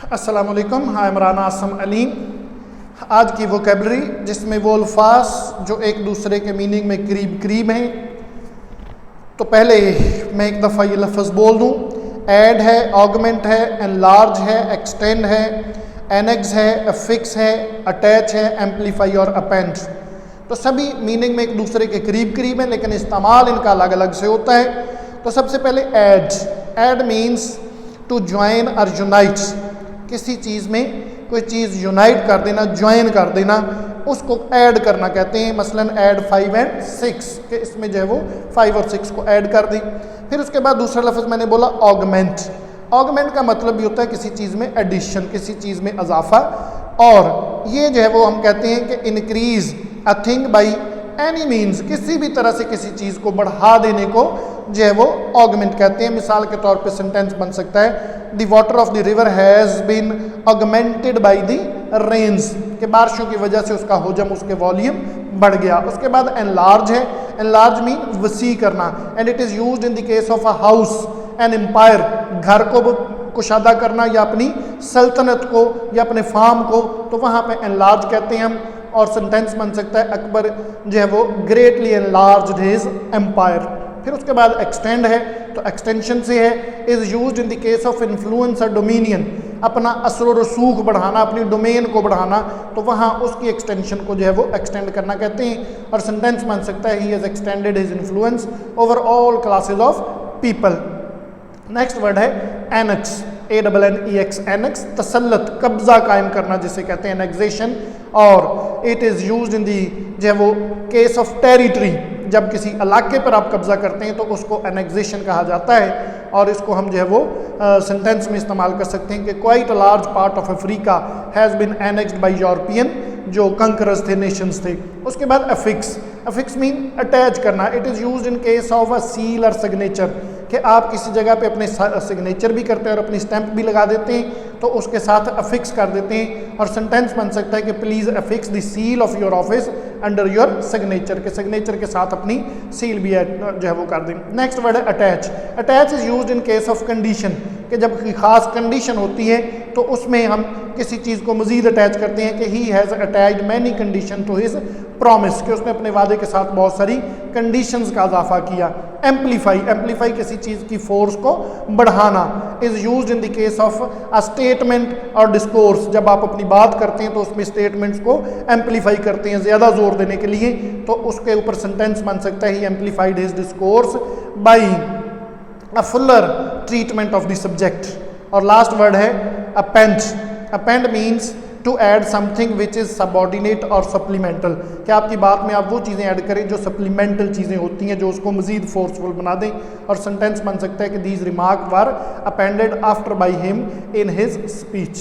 अस्सलाम वालेकुम, हाय इमरान आसम अलीम। आज की वोकेबलरी जिसमें वो अल्फाज जो एक दूसरे के मीनिंग में करीब करीब हैं। तो पहले मैं एक दफ़ा ये लफ्ज़ बोल दूँ। ऐड है, ऑगमेंट है, एनलार्ज है, एक्सटेंड है, एनेक्स है, अफिक्स है, अटैच है, एम्पलीफाई और अपेंड। तो सभी मीनिंग में एक दूसरे के करीब करीब हैं, लेकिन इस्तेमाल इनका अलग अलग से होता है। तो सबसे पहले add. Add means to join और यूनाइट। किसी चीज़ में कोई चीज़ यूनाइट कर देना, ज्वाइन कर देना, उसको ऐड करना कहते हैं। मसलन ऐड 5 और 6 के इसमें जो है वो 5 और 6 को ऐड कर दें। फिर उसके बाद दूसरा लफ्ज़ मैंने बोला ऑगमेंट। ऑगमेंट का मतलब भी होता है किसी चीज़ में एडिशन, किसी चीज़ में इजाफा। और ये जो है वो हम कहते हैं कि increase a thing by any means, किसी भी तरह से किसी चीज़ को बढ़ा देने को जो है वो ऑगमेंट कहते हैं। मिसाल के तौर पे सेंटेंस बन सकता है the water of the river has been augmented by the rains, के बारिशों की वजह से उसका हुजम, उसके वॉल्यूम बढ़ गया। उसके बाद एनलार्ज है। एनलार्ज मीन वसी करना, and it is used in the case of a house an empire, घर को कुशादा करना या अपनी सल्तनत को या अपने फार्म को, तो वहाँ पे एनलार्ज कहते हैं हम। और सेंटेंस बन सकता है अकबर जो है वो ग्रेटली एनलार्ज्ड हिज एम्पायर। फिर उसके बाद एक्सटेंड है, तो एक्सटेंशन से है is used in the case of influence और डोमिनियन, अपना असर रसूख बढ़ाना, अपनी डोमेन को बढ़ाना, तो वहाँ उसकी एक्सटेंशन को जो है वो एक्सटेंड करना कहते हैं। और सेंटेंस बन सकता है he has extended his influence over all classes of people. Next word है एनेक्स, ANNEX, एनेक्स, तसल्लत, कब्जा कायम करना जिसे कहते हैं एनेक्सेशन। और इट इज़ यूज्ड इन दी जो है वो केस ऑफ टेरिटरी, जब किसी इलाके पर आप कब्जा करते हैं तो उसको एनेक्सेशन कहा जाता है। और इसको हम जो है वो सेंटेंस में इस्तेमाल कर सकते हैं कि quite a large part of Africa has been annexed by European, जो कंकरर्स थे, नेशंस थे। उसके बाद अफिक्स। अफिक्स मीन अटैच करना। It is used in case of a seal और सिग्नेचर, कि आप किसी जगह पे अपने सिग्नेचर भी करते हैं और अपनी स्टैंप भी लगा देते हैं, तो उसके साथ अफिक्स कर देते हैं। और सेंटेंस बन सकता है कि please affix the seal of your office under your signature, के सिग्नेचर के साथ अपनी सील भी जो है वो कर दें। नेक्स्ट वर्ड है attach. Attach is used in case of condition, कि जब कोई ख़ास कंडीशन होती है तो उसमें हम किसी चीज़ को मज़ीद अटैच करते हैं कि he has attached many condition to his promise, कि उसने अपने वादे के साथ बहुत सारी कंडीशंस का इजाफा किया। एम्पलीफाई। एम्पलीफाई किसी चीज़ की फोर्स को बढ़ाना, is used in the case of a statement और डिस्कोर्स, जब आप अपनी बात करते हैं तो उसमें स्टेटमेंट्स को एम्पलीफाई करते हैं ज़्यादा जोर देने के लिए, तो उसके ऊपर सेंटेंस बन सकता है he amplified his discourse by a fuller treatment of the subject. और लास्ट वर्ड है append. Append means to add something which is subordinate और सप्लीमेंटल, कि आपकी बात में आप वो चीज़ें ऐड करें जो सप्लीमेंटल चीज़ें होती हैं, जो उसको मज़ीद फोर्सफुल बना दें। और सेंटेंस बन सकता है कि these remark were appended after by him in his speech.